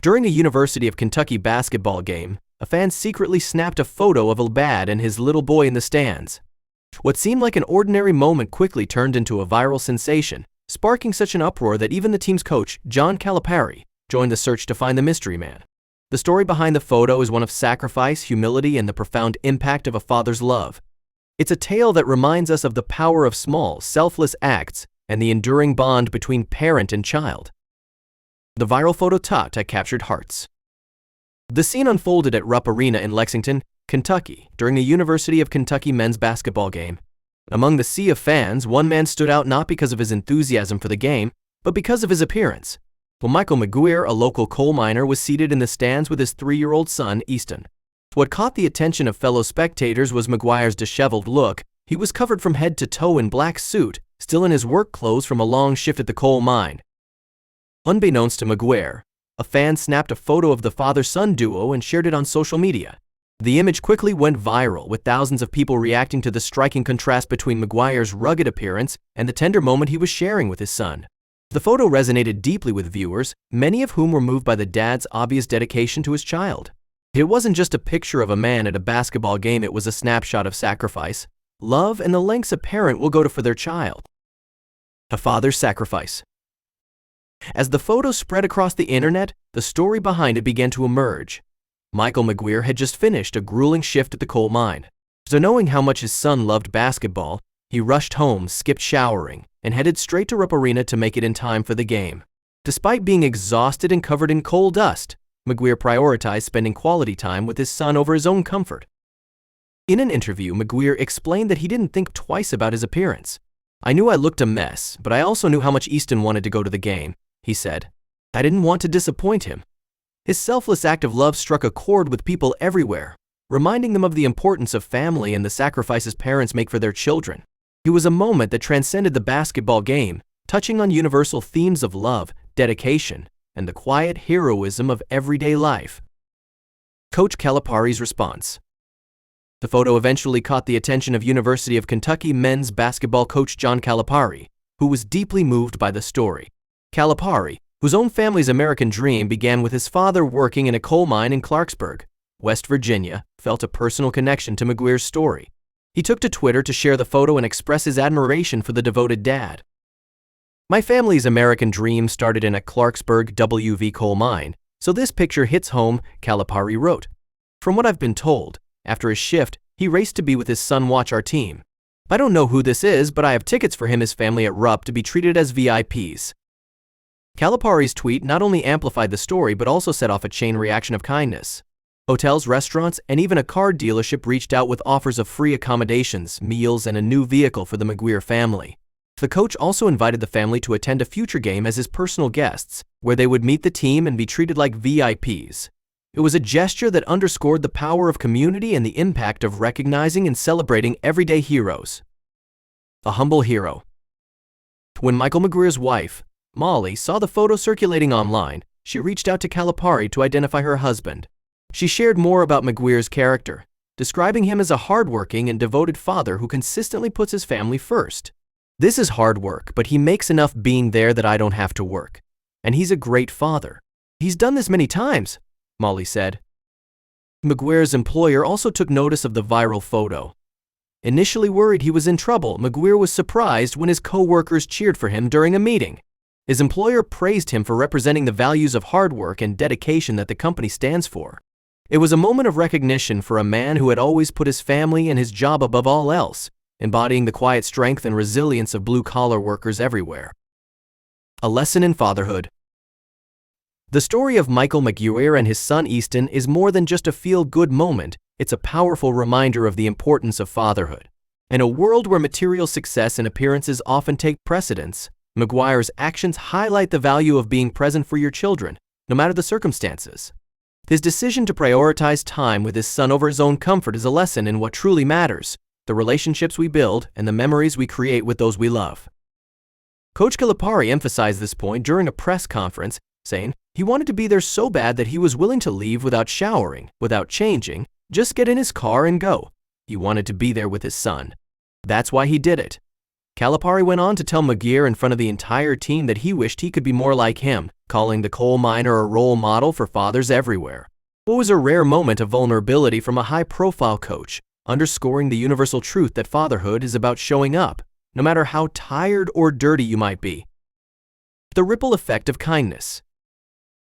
During a University of Kentucky basketball game, a fan secretly snapped a photo of a dad and his little boy in the stands. What seemed like an ordinary moment quickly turned into a viral sensation, sparking such an uproar that even the team's coach, John Calipari, joined the search to find the mystery man. The story behind the photo is one of sacrifice, humility, and the profound impact of a father's love. It's a tale that reminds us of the power of small, selfless acts and the enduring bond between parent and child. The viral photo captured hearts. The scene unfolded at Rupp Arena in Lexington, Kentucky, during the University of Kentucky men's basketball game. Among the sea of fans, one man stood out not because of his enthusiasm for the game, but because of his appearance. Well, Michael McGuire, a local coal miner, was seated in the stands with his 3-year-old son, Easton. What caught the attention of fellow spectators was McGuire's disheveled look. He was covered from head to toe in black suit, still in his work clothes from a long shift at the coal mine. Unbeknownst to McGuire, a fan snapped a photo of the father-son duo and shared it on social media. The image quickly went viral, with thousands of people reacting to the striking contrast between McGuire's rugged appearance and the tender moment he was sharing with his son. The photo resonated deeply with viewers, many of whom were moved by the dad's obvious dedication to his child. It wasn't just a picture of a man at a basketball game, it was a snapshot of sacrifice, love, and the lengths a parent will go to for their child. A father's sacrifice. As the photo spread across the internet, the story behind it began to emerge. Michael McGuire had just finished a grueling shift at the coal mine. So knowing how much his son loved basketball, he rushed home, skipped showering, and headed straight to Rupp Arena to make it in time for the game. Despite being exhausted and covered in coal dust, McGuire prioritized spending quality time with his son over his own comfort. In an interview, McGuire explained that he didn't think twice about his appearance. "I knew I looked a mess, but I also knew how much Easton wanted to go to the game," he said. "I didn't want to disappoint him." His selfless act of love struck a chord with people everywhere, reminding them of the importance of family and the sacrifices parents make for their children. It was a moment that transcended the basketball game, touching on universal themes of love, dedication, and the quiet heroism of everyday life. Coach Calipari's response. The photo eventually caught the attention of University of Kentucky men's basketball coach John Calipari, who was deeply moved by the story. Calipari, whose own family's American dream began with his father working in a coal mine in Clarksburg, West Virginia, felt a personal connection to McGuire's story. He took to Twitter to share the photo and express his admiration for the devoted dad. "My family's American dream started in a Clarksburg WV coal mine, so this picture hits home," Calipari wrote. "From what I've been told, after his shift, he raced to be with his son watch our team. I don't know who this is, but I have tickets for him and his family at Rupp to be treated as VIPs." Calipari's tweet not only amplified the story but also set off a chain reaction of kindness. Hotels, restaurants, and even a car dealership reached out with offers of free accommodations, meals, and a new vehicle for the McGuire family. The coach also invited the family to attend a future game as his personal guests, where they would meet the team and be treated like VIPs. It was a gesture that underscored the power of community and the impact of recognizing and celebrating everyday heroes. A humble hero. When Michael McGuire's wife, Molly, saw the photo circulating online, she reached out to Calipari to identify her husband. She shared more about McGuire's character, describing him as a hardworking and devoted father who consistently puts his family first. "This is hard work, but he makes enough being there that I don't have to work. And he's a great father. He's done this many times," Molly said. McGuire's employer also took notice of the viral photo. Initially worried he was in trouble, McGuire was surprised when his co-workers cheered for him during a meeting. His employer praised him for representing the values of hard work and dedication that the company stands for. It was a moment of recognition for a man who had always put his family and his job above all else, embodying the quiet strength and resilience of blue-collar workers everywhere. A lesson in fatherhood. The story of Michael McGuire and his son Easton is more than just a feel-good moment, it's a powerful reminder of the importance of fatherhood. In a world where material success and appearances often take precedence, McGuire's actions highlight the value of being present for your children, no matter the circumstances. His decision to prioritize time with his son over his own comfort is a lesson in what truly matters, the relationships we build and the memories we create with those we love. Coach Calipari emphasized this point during a press conference, saying he wanted to be there so bad that he was willing to leave without showering, without changing, just get in his car and go. He wanted to be there with his son. That's why he did it. Calipari went on to tell Maguire in front of the entire team that he wished he could be more like him, calling the coal miner a role model for fathers everywhere. It was a rare moment of vulnerability from a high-profile coach, underscoring the universal truth that fatherhood is about showing up, no matter how tired or dirty you might be. The ripple effect of kindness.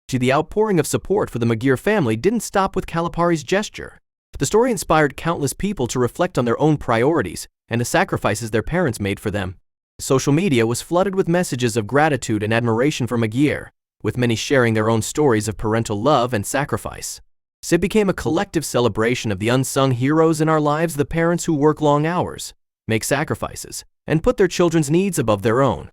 The outpouring of support for the Maguire family didn't stop with Calipari's gesture. The story inspired countless people to reflect on their own priorities and the sacrifices their parents made for them. Social media was flooded with messages of gratitude and admiration for Maguire, with many sharing their own stories of parental love and sacrifice. It became a collective celebration of the unsung heroes in our lives, the parents who work long hours, make sacrifices, and put their children's needs above their own.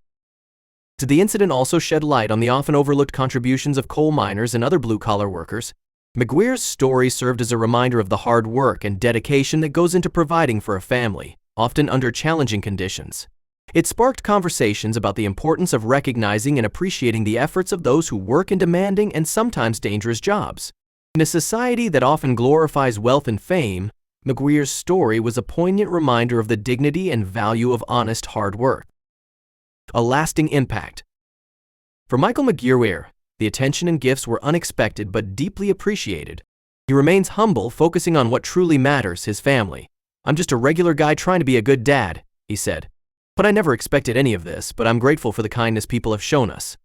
The incident also shed light on the often overlooked contributions of coal miners and other blue-collar workers. Maguire's story served as a reminder of the hard work and dedication that goes into providing for a family, often under challenging conditions. It sparked conversations about the importance of recognizing and appreciating the efforts of those who work in demanding and sometimes dangerous jobs. In a society that often glorifies wealth and fame, Maguire's story was a poignant reminder of the dignity and value of honest hard work. A lasting impact. For Michael Maguire, the attention and gifts were unexpected but deeply appreciated. He remains humble, focusing on what truly matters, his family. "I'm just a regular guy trying to be a good dad," he said. "But I never expected any of this, but I'm grateful for the kindness people have shown us."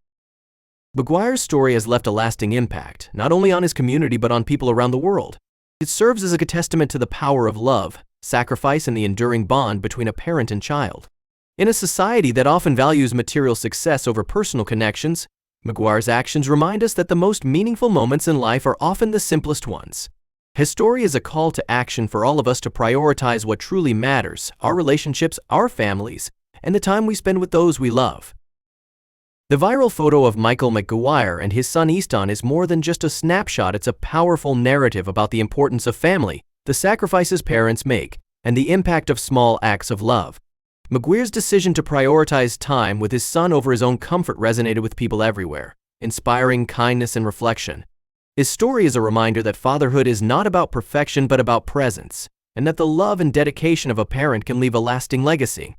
Maguire's story has left a lasting impact, not only on his community but on people around the world. It serves as a testament to the power of love, sacrifice, and the enduring bond between a parent and child. In a society that often values material success over personal connections, Maguire's actions remind us that the most meaningful moments in life are often the simplest ones. His story is a call to action for all of us to prioritize what truly matters: our relationships, our families, and the time we spend with those we love. The viral photo of Michael Maguire and his son Easton is more than just a snapshot. It's a powerful narrative about the importance of family, the sacrifices parents make, and the impact of small acts of love. Maguire's decision to prioritize time with his son over his own comfort resonated with people everywhere, inspiring kindness and reflection. His story is a reminder that fatherhood is not about perfection but about presence, and that the love and dedication of a parent can leave a lasting legacy.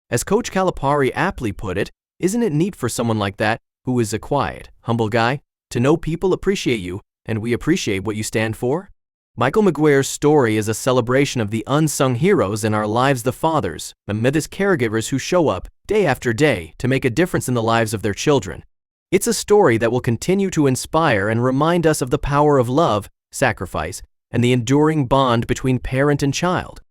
As Coach Calipari aptly put it, "Isn't it neat for someone like that, who is a quiet, humble guy, to know people appreciate you, and we appreciate what you stand for?" Michael Maguire's story is a celebration of the unsung heroes in our lives, the fathers, the caregivers who show up day after day to make a difference in the lives of their children. It's a story that will continue to inspire and remind us of the power of love, sacrifice, and the enduring bond between parent and child.